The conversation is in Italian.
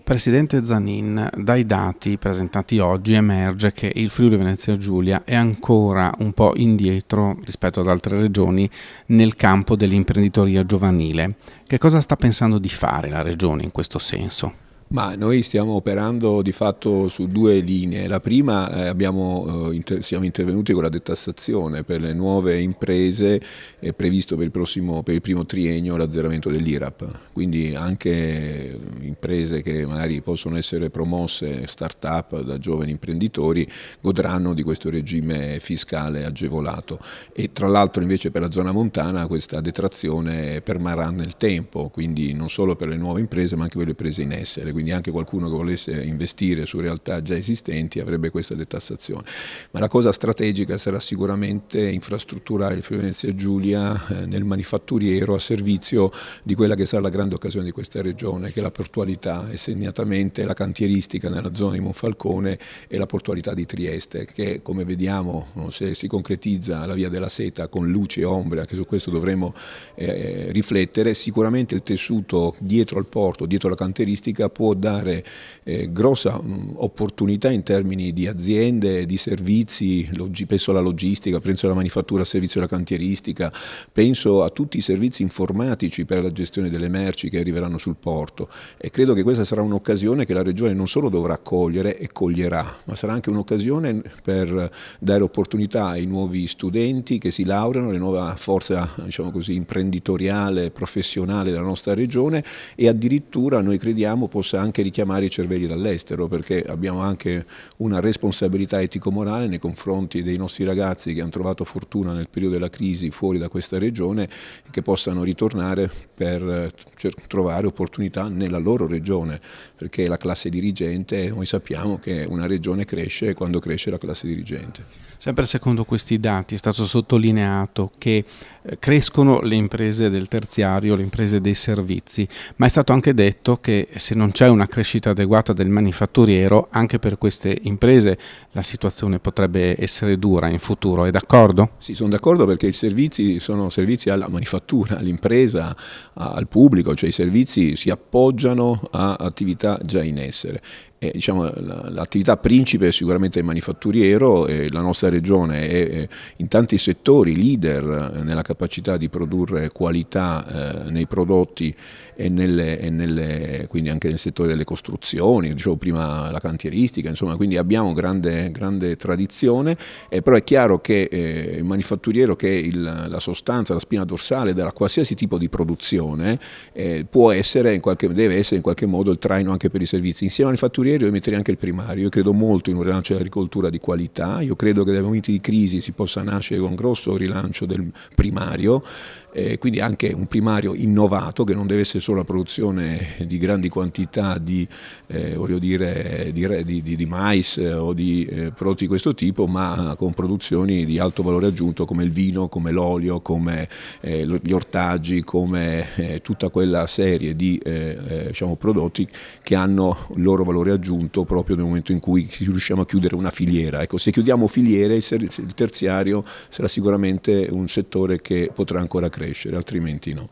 Presidente Zanin, dai dati presentati oggi emerge che il Friuli Venezia Giulia è ancora un po' indietro rispetto ad altre regioni nel campo dell'imprenditoria giovanile. Che cosa sta pensando di fare la regione in questo senso? Ma noi stiamo operando di fatto su due linee. La prima, siamo intervenuti con la detassazione per le nuove imprese, è previsto per il primo triennio l'azzeramento dell'IRAP, quindi anche imprese che magari possono essere promosse, start-up da giovani imprenditori, godranno di questo regime fiscale agevolato. E tra l'altro invece per la zona montana questa detrazione permarrà nel tempo, quindi non solo per le nuove imprese ma anche per le imprese in essere. Quindi anche qualcuno che volesse investire su realtà già esistenti avrebbe questa detassazione. Ma la cosa strategica sarà sicuramente infrastrutturare il Friuli Venezia Giulia nel manifatturiero a servizio di quella che sarà la grande occasione di questa regione, che è la portualità e segnatamente la cantieristica nella zona di Monfalcone e la portualità di Trieste, che come vediamo se si concretizza la via della seta con luci e ombre, anche su questo dovremo riflettere. Sicuramente il tessuto dietro al porto, dietro alla cantieristica può dare grossa opportunità in termini di aziende, di servizi, penso alla logistica, penso alla manifattura, al servizio della cantieristica, penso a tutti i servizi informatici per la gestione delle merci che arriveranno sul porto, e credo che questa sarà un'occasione che la Regione non solo dovrà cogliere e coglierà, ma sarà anche un'occasione per dare opportunità ai nuovi studenti che si laureano, alla nuova forza, diciamo così, imprenditoriale, professionale della nostra Regione, e addirittura noi crediamo possa anche richiamare i cervelli dall'estero, perché abbiamo anche una responsabilità etico-morale nei confronti dei nostri ragazzi che hanno trovato fortuna nel periodo della crisi fuori da questa regione, che possano ritornare per trovare opportunità nella loro regione, perché la classe dirigente, noi sappiamo che una regione cresce quando cresce la classe dirigente. Sempre secondo questi dati è stato sottolineato che crescono le imprese del terziario, le imprese dei servizi, ma è stato anche detto che se non c'è una crescita adeguata del manifatturiero, anche per queste imprese la situazione potrebbe essere dura in futuro. È d'accordo? Sì, sono d'accordo, perché i servizi sono servizi alla manifattura, all'impresa, al pubblico, cioè i servizi si appoggiano a attività già in essere. Diciamo, l'attività principe è sicuramente il manifatturiero, e la nostra regione è in tanti settori leader nella capacità di produrre qualità nei prodotti quindi anche nel settore delle costruzioni, dicevo prima la cantieristica, insomma, quindi abbiamo grande tradizione, però è chiaro che il manifatturiero, che è la sostanza, la spina dorsale della qualsiasi tipo di produzione, deve essere in qualche modo il traino anche per i servizi. Insieme al manifatturiero io metterei anche il primario. Io credo molto in un rilancio dell'agricoltura di qualità, io credo che dai momenti di crisi si possa nascere con un grosso rilancio del primario, quindi anche un primario innovato, che non deve essere solo la produzione di grandi quantità di mais o di prodotti di questo tipo, ma con produzioni di alto valore aggiunto come il vino, come l'olio, come gli ortaggi, come tutta quella serie di prodotti che hanno il loro valore aggiunto proprio nel momento in cui riusciamo a chiudere una filiera. Ecco, se chiudiamo filiere, il terziario sarà sicuramente un settore che potrà ancora crescere, altrimenti no.